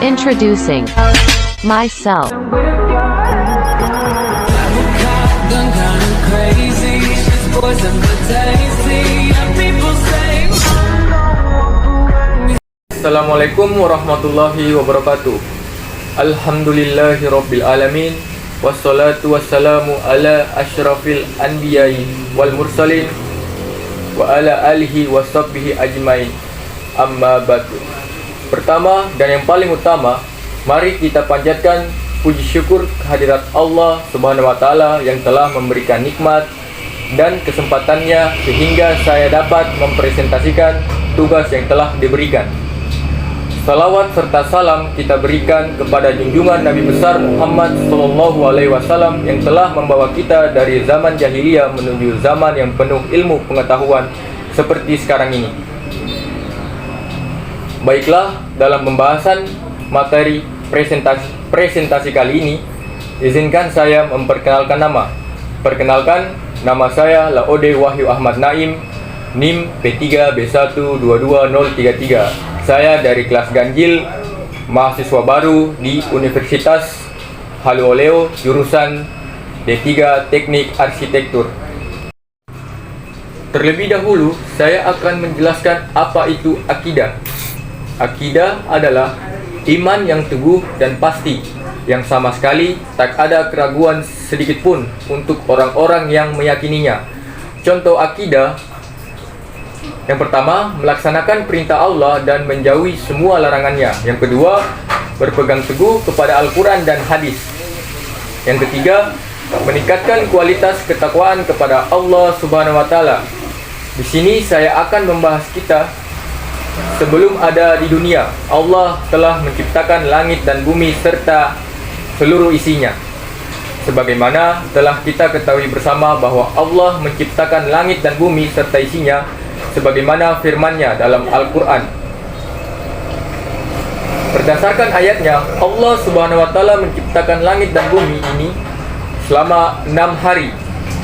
Introducing myself. Assalamualaikum warahmatullahi wabarakatuh. Alhamdulillahirabbil alamin. Wassalatu wassalamu ala asyrafil anbiya'i wal mursalin wa ala alihi washabbihi ajmain. Amma ba'du. Pertama dan yang paling utama, mari kita panjatkan puji syukur kehadirat Allah Subhanahu wa taala yang telah memberikan nikmat dan kesempatannya sehingga saya dapat mempresentasikan tugas yang telah diberikan. Salawat serta salam kita berikan kepada junjungan Nabi besar Muhammad SAW yang telah membawa kita dari zaman jahiliyah menuju zaman yang penuh ilmu pengetahuan seperti sekarang ini. Baiklah, dalam pembahasan materi presentasi kali ini, izinkan saya memperkenalkan nama. Perkenalkan, nama saya Laode Wahyu Ahmad Naim, NIM P3B1222033. Saya dari kelas ganjil, mahasiswa baru di Universitas Halu Oleo, jurusan D3 Teknik Arsitektur. Terlebih dahulu, saya akan menjelaskan apa itu akidah. Akidah adalah iman yang teguh dan pasti, yang sama sekali tak ada keraguan sedikit pun untuk orang-orang yang meyakininya. Contoh akidah: yang pertama, melaksanakan perintah Allah dan menjauhi semua larangannya. Yang kedua, berpegang teguh kepada Al-Quran dan hadis. Yang ketiga, meningkatkan kualitas ketakwaan kepada Allah Subhanahu wa taala. Di sini saya akan membahas kita. Sebelum ada di dunia, Allah telah menciptakan langit dan bumi serta seluruh isinya. Sebagaimana telah kita ketahui bersama bahwa Allah menciptakan langit dan bumi serta isinya sebagaimana firman-Nya dalam Al-Quran. Berdasarkan ayatnya, Allah Subhanahu wa taala menciptakan langit dan bumi ini selama 6 hari.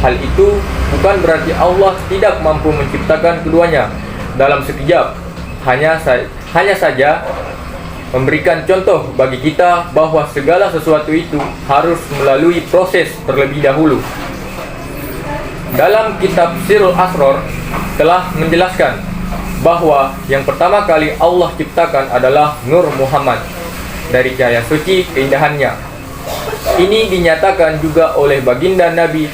Hal itu bukan berarti Allah tidak mampu menciptakan keduanya dalam sekejap. Hanya saja memberikan contoh bagi kita bahwa segala sesuatu itu harus melalui proses terlebih dahulu. Dalam kitab Sirul Asror telah menjelaskan bahwa yang pertama kali Allah ciptakan adalah Nur Muhammad dari cahaya suci keindahannya. Ini dinyatakan juga oleh baginda Nabi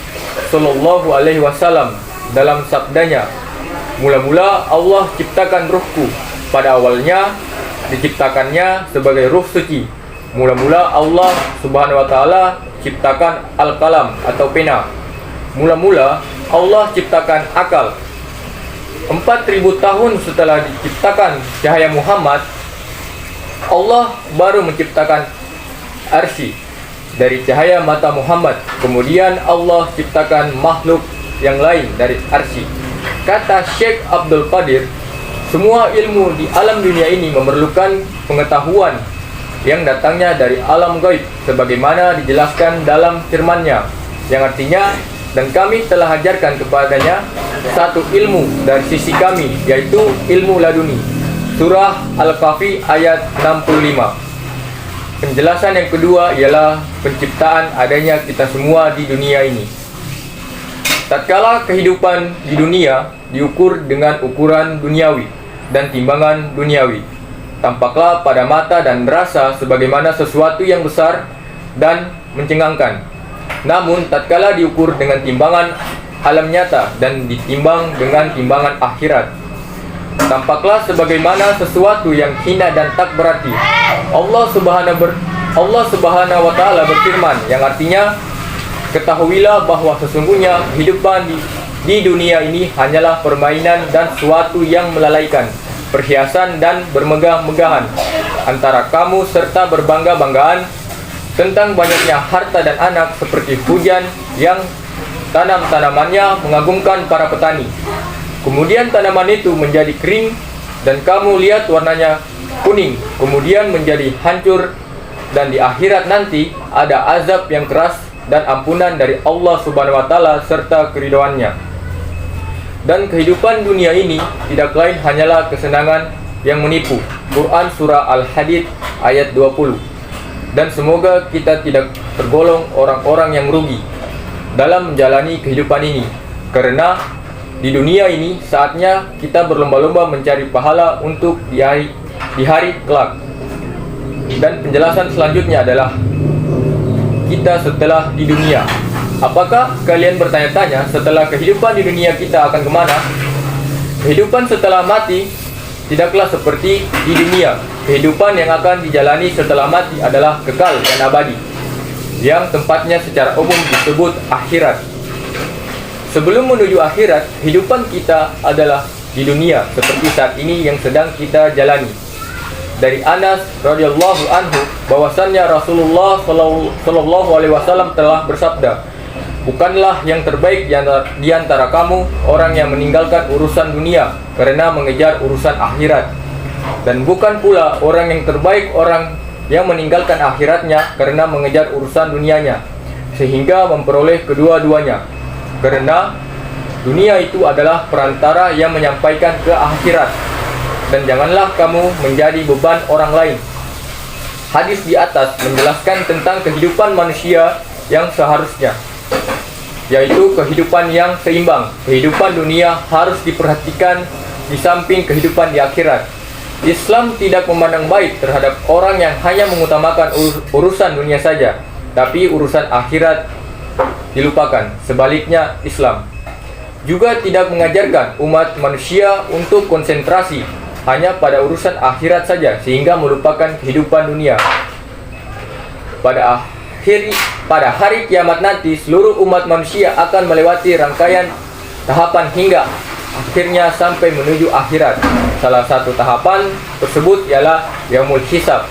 Sallallahu Alaihi Wasallam dalam sabdanya, "Mula-mula Allah ciptakan ruhku. Pada awalnya diciptakannya sebagai ruh suci. Mula-mula Allah Subhanahu wa taala ciptakan al-qalam atau pena. Mula-mula Allah ciptakan akal. 4.000 tahun setelah diciptakan cahaya Muhammad, Allah baru menciptakan arsy dari cahaya mata Muhammad. Kemudian Allah ciptakan makhluk yang lain dari arsy." Kata Syekh Abdul Qadir, semua ilmu di alam dunia ini memerlukan pengetahuan yang datangnya dari alam gaib sebagaimana dijelaskan dalam firman-Nya, yang artinya, "Dan kami telah ajarkan kepadanya satu ilmu dari sisi kami, yaitu ilmu laduni." Surah Al-Kahfi ayat 65. Penjelasan yang kedua ialah penciptaan adanya kita semua di dunia ini. Tatkala kehidupan di dunia diukur dengan ukuran duniawi dan timbangan duniawi, tampaklah pada mata dan rasa sebagaimana sesuatu yang besar dan mencengangkan. Namun tatkala diukur dengan timbangan alam nyata dan ditimbang dengan timbangan akhirat, tampaklah sebagaimana sesuatu yang hina dan tak berarti. Allah Subhanahu wa taala berfirman, yang artinya, "Ketahuilah bahwa sesungguhnya kehidupan di dunia ini hanyalah permainan dan suatu yang melalaikan, perhiasan dan bermegah-megahan antara kamu serta berbangga-banggaan tentang banyaknya harta dan anak seperti hujan yang tanam-tanamannya mengagumkan para petani. Kemudian tanaman itu menjadi kering dan kamu lihat warnanya kuning, kemudian menjadi hancur, dan di akhirat nanti ada azab yang keras dan ampunan dari Allah Subhanahu wa taala serta keridhoannya. Dan kehidupan dunia ini tidak lain hanyalah kesenangan yang menipu. Quran Surah Al-Hadid ayat 20. Dan semoga kita tidak tergolong orang-orang yang merugi dalam menjalani kehidupan ini, karena di dunia ini saatnya kita berlomba-lomba mencari pahala untuk di hari kelak. Dan penjelasan selanjutnya adalah kita setelah di dunia. Apakah kalian bertanya-tanya setelah kehidupan di dunia kita akan kemana? Kehidupan setelah mati tidaklah seperti di dunia. Kehidupan yang akan dijalani setelah mati adalah kekal dan abadi, yang tempatnya secara umum disebut akhirat. Sebelum menuju akhirat, kehidupan kita adalah di dunia seperti saat ini yang sedang kita jalani. Dari Anas radhiyallahu anhu bahwasannya Rasulullah sallallahu alaihi wasallam telah bersabda, "Bukanlah yang terbaik di antara kamu orang yang meninggalkan urusan dunia karena mengejar urusan akhirat. Dan bukan pula orang yang terbaik orang yang meninggalkan akhiratnya karena mengejar urusan dunianya, sehingga memperoleh kedua-duanya. Karena dunia itu adalah perantara yang menyampaikan ke akhirat. Dan janganlah kamu menjadi beban orang lain." Hadis di atas menjelaskan tentang kehidupan manusia yang seharusnya, yaitu kehidupan yang seimbang. Kehidupan dunia harus diperhatikan di samping kehidupan di akhirat. Islam tidak memandang baik terhadap orang yang hanya mengutamakan urusan dunia saja, tapi urusan akhirat dilupakan. Sebaliknya, Islam juga tidak mengajarkan umat manusia untuk konsentrasi hanya pada urusan akhirat saja sehingga melupakan kehidupan dunia. Pada hari kiamat nanti, seluruh umat manusia akan melewati rangkaian tahapan hingga akhirnya sampai menuju akhirat. Salah satu tahapan tersebut ialah Yaumul Hisab,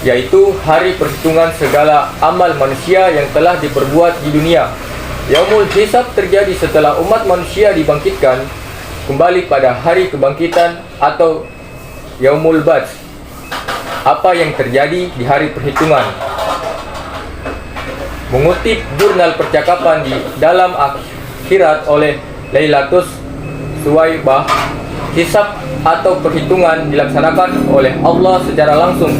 yaitu hari perhitungan segala amal manusia yang telah diperbuat di dunia. Yaumul Hisab terjadi setelah umat manusia dibangkitkan kembali pada hari kebangkitan atau Yaumul Ba'ts. Apa yang terjadi di hari perhitungan? Mengutip jurnal percakapan di dalam akhirat oleh Lailatus Suwaibah, hisab atau perhitungan dilaksanakan oleh Allah secara langsung.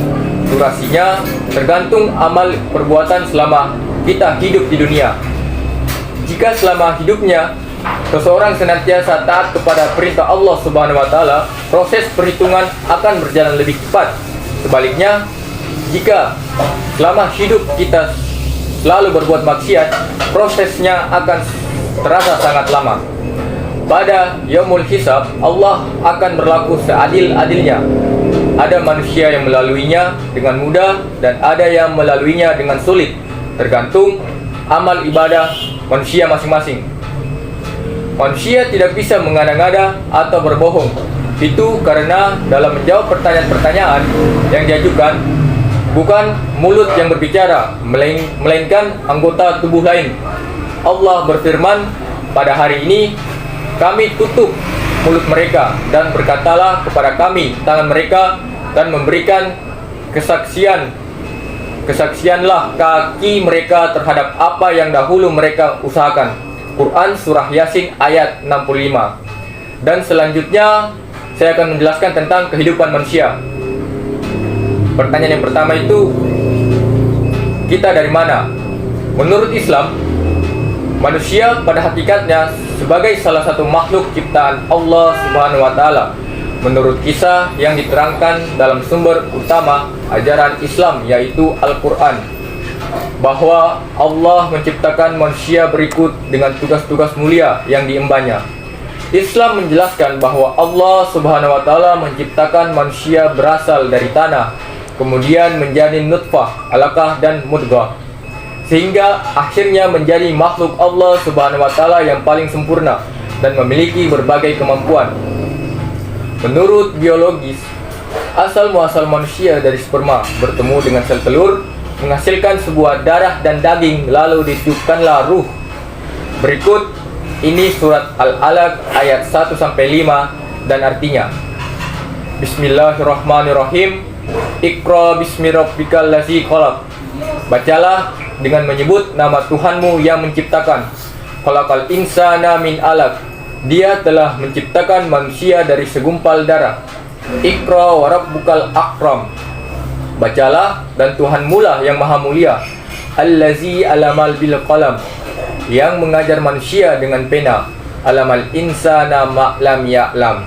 Durasinya tergantung amal perbuatan selama kita hidup di dunia. Jika selama hidupnya seseorang senantiasa taat kepada perintah Allah Subhanahu wa taala, proses perhitungan akan berjalan lebih cepat. Sebaliknya, jika selama hidup kita selalu berbuat maksiat, prosesnya akan terasa sangat lama. Pada Yaumul Hisab, Allah akan berlaku seadil-adilnya. Ada manusia yang melaluinya dengan mudah dan ada yang melaluinya dengan sulit, tergantung amal ibadah manusia masing-masing. Manusia tidak bisa mengada-ngada atau berbohong. Itu karena dalam menjawab pertanyaan-pertanyaan yang diajukan, bukan mulut yang berbicara, melainkan anggota tubuh lain. Allah berfirman, "Pada hari ini kami tutup mulut mereka dan berkatalah kepada kami tangan mereka dan memberikan kesaksianlah kaki mereka terhadap apa yang dahulu mereka usahakan." Quran Surah Yasin ayat 65. Dan selanjutnya saya akan menjelaskan tentang kehidupan manusia. Pertanyaan yang pertama itu, kita dari mana? Menurut Islam, manusia pada hakikatnya sebagai salah satu makhluk ciptaan Allah Subhanahu wa taala. Menurut kisah yang diterangkan dalam sumber utama ajaran Islam, yaitu Al-Qur'an, bahwa Allah menciptakan manusia berikut dengan tugas-tugas mulia yang diembannya. Islam menjelaskan bahwa Allah Subhanahu wa taala menciptakan manusia berasal dari tanah, kemudian menjadi nutfah, alaqah dan mudghah, sehingga akhirnya menjadi makhluk Allah Subhanahu wa taala yang paling sempurna dan memiliki berbagai kemampuan. Menurut biologis, asal muasal manusia dari sperma bertemu dengan sel telur, menghasilkan sebuah darah dan daging, lalu ditiupkanlah ruh. Berikut ini surat Al-Alaq ayat 1-5 dan artinya, Bismillahirrahmanirrahim. Iqra bismi rabbikal ladzi khalaq. Bacalah dengan menyebut nama Tuhanmu yang menciptakan. Khalaqal insana min alaq. Dia telah menciptakan manusia dari segumpal darah. Iqra wa rabbukal akram. Bacalah dan Tuhanmu lah yang maha mulia. Allazi alamal bil qalam, yang mengajar manusia dengan pena. Alamal insana ma lam ya'lam,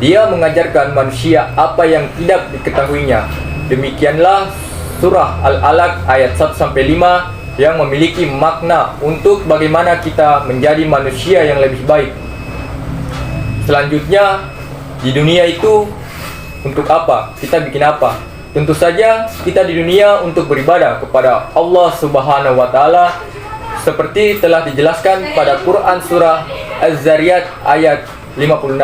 dia mengajarkan manusia apa yang tidak diketahuinya. Demikianlah surah Al-Alaq ayat 1-5 yang memiliki makna untuk bagaimana kita menjadi manusia yang lebih baik. Selanjutnya, di dunia itu untuk apa? Kita bikin apa? Tentu saja kita di dunia untuk beribadah kepada Allah Subhanahu wa taala, seperti telah dijelaskan pada Quran surah Az-Zariyat ayat 56.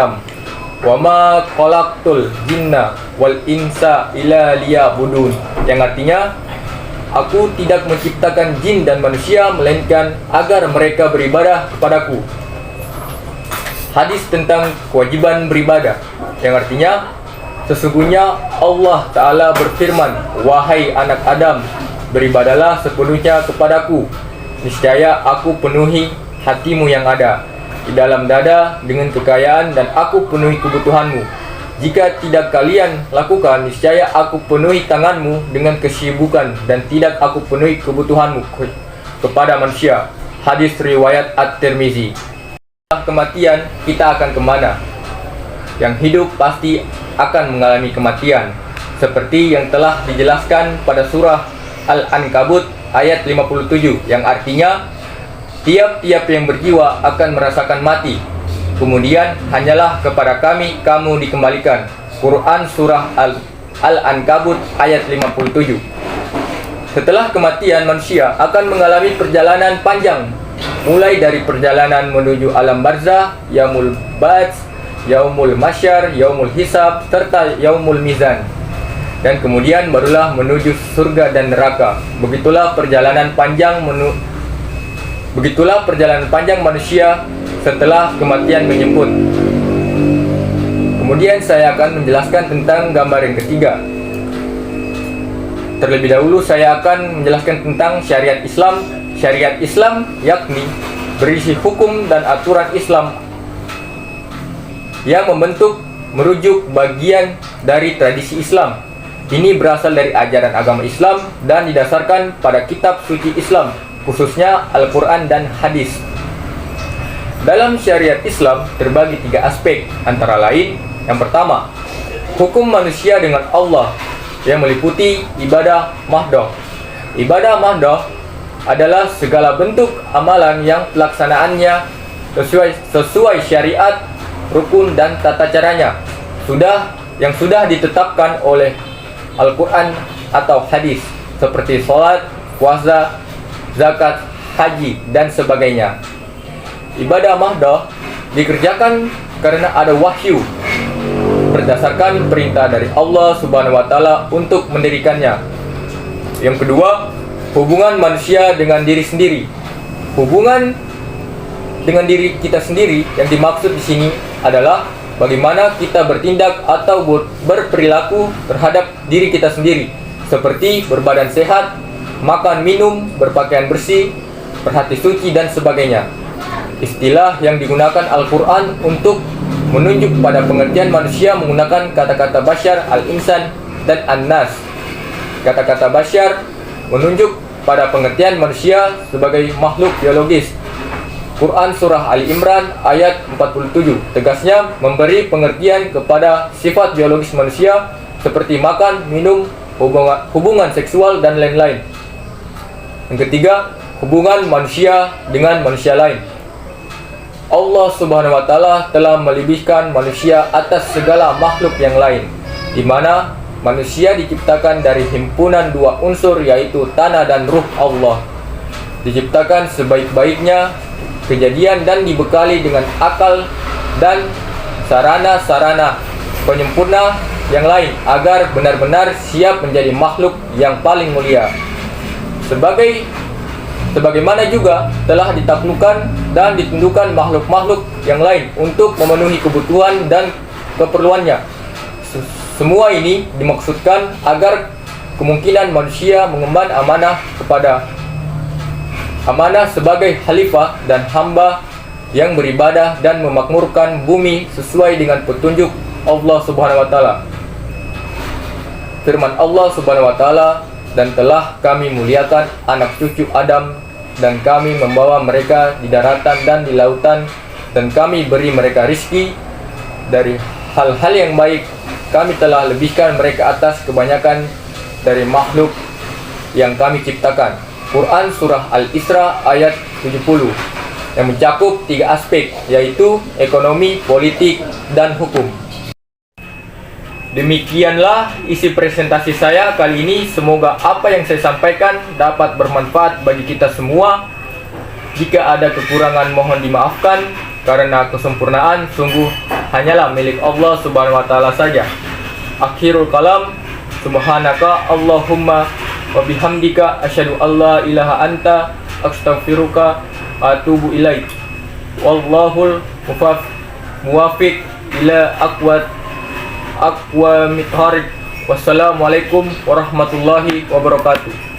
Wa ma khalaqtul jinna wal insa illa liya'budun, yang artinya aku tidak menciptakan jin dan manusia melainkan agar mereka beribadah kepadaku. Hadis tentang kewajiban beribadah, yang artinya sesungguhnya Allah Ta'ala berfirman, wahai anak Adam, beribadahlah sepenuhnya kepadaku. Niscaya aku penuhi hatimu yang ada di dalam dada dengan kekayaan, dan aku penuhi kebutuhanmu. Jika tidak kalian lakukan, niscaya aku penuhi tanganmu dengan kesibukan, dan tidak aku penuhi kebutuhanmu kepada manusia. Hadis riwayat At-Tirmizi. Setelah kematian, kita akan kemana? Yang hidup pasti akan mengalami kematian, seperti yang telah dijelaskan pada surah Al-Ankabut ayat 57, yang artinya tiap-tiap yang berjiwa akan merasakan mati. Kemudian hanyalah kepada kami kamu dikembalikan. Quran surah Al-Ankabut ayat 57. Setelah kematian, manusia akan mengalami perjalanan panjang, mulai dari perjalanan menuju alam barzah, yaumul ba'ts, yaumul masyar, yaumul hisab, serta yaumul mizan. Dan kemudian barulah menuju surga dan neraka. Begitulah perjalanan panjang manusia setelah kematian menjemput. Kemudian saya akan menjelaskan tentang gambar yang ketiga. Terlebih dahulu saya akan menjelaskan tentang syariat Islam. Syariat Islam yakni berisi hukum dan aturan Islam yang merujuk bagian dari tradisi Islam. Ini berasal dari ajaran agama Islam dan didasarkan pada kitab suci Islam, khususnya Al-Quran dan Hadis. Dalam syariat Islam terbagi 3 aspek, antara lain: yang pertama, hukum manusia dengan Allah, yang meliputi ibadah mahdoh. Ibadah mahdoh adalah segala bentuk amalan yang pelaksanaannya sesuai syariat, rukun dan tata caranya yang sudah ditetapkan oleh Al-Quran atau hadis, seperti sholat, puasa, zakat, haji, dan sebagainya. Ibadah mahdoh dikerjakan karena ada wahyu, berdasarkan perintah dari Allah Subhanahu wa taala untuk mendirikannya. Yang kedua, hubungan manusia dengan diri sendiri. Hubungan dengan diri kita sendiri yang dimaksud di sini adalah bagaimana kita bertindak atau berperilaku terhadap diri kita sendiri, seperti berbadan sehat, makan minum, berpakaian bersih, berhati suci, dan sebagainya. Istilah yang digunakan Al-Quran untuk menunjuk pada pengertian manusia menggunakan kata-kata basyar, al-insan, dan an-nas. Kata-kata basyar menunjuk pada pengertian manusia sebagai makhluk biologis. Quran surah Ali Imran ayat 47 tegasnya memberi pengertian kepada sifat biologis manusia seperti makan, minum, hubungan seksual, dan lain-lain. Yang ketiga, hubungan manusia dengan manusia lain. Allah Subhanahu wa taala telah melebihkan manusia atas segala makhluk yang lain, di mana manusia diciptakan dari himpunan 2 unsur, yaitu tanah dan ruh Allah. Diciptakan sebaik-baiknya kejadian dan dibekali dengan akal dan sarana-sarana penyempurna yang lain agar benar-benar siap menjadi makhluk yang paling mulia. Sebagaimana juga telah ditaklukkan dan ditundukkan makhluk-makhluk yang lain untuk memenuhi kebutuhan dan keperluannya. Semua ini dimaksudkan agar kemungkinan manusia mengemban amanah sebagai khalifah dan hamba yang beribadah dan memakmurkan bumi sesuai dengan petunjuk Allah Subhanahu wa taala. Firman Allah Subhanahu wa taala, dan telah kami muliakan anak cucu Adam, dan kami membawa mereka di daratan dan di lautan, dan kami beri mereka rizki dari hal-hal yang baik. Kami telah lebihkan mereka atas kebanyakan dari makhluk yang kami ciptakan. Quran Surah Al-Isra ayat 70, yang mencakup 3 aspek, yaitu ekonomi, politik, dan hukum. Demikianlah isi presentasi saya kali ini. Semoga apa yang saya sampaikan dapat bermanfaat bagi kita semua. Jika ada kekurangan mohon dimaafkan, karena kesempurnaan sungguh hanyalah milik Allah Subhanahu wa taala saja. Akhirul kalam, subhanaka Allahumma wa bihamdika asyhadu alla ilaha anta astaghfiruka wa atubu ilaik. Wallahul muwafiq ila aqwamit thariq. Wassalamualaikum warahmatullahi wabarakatuh.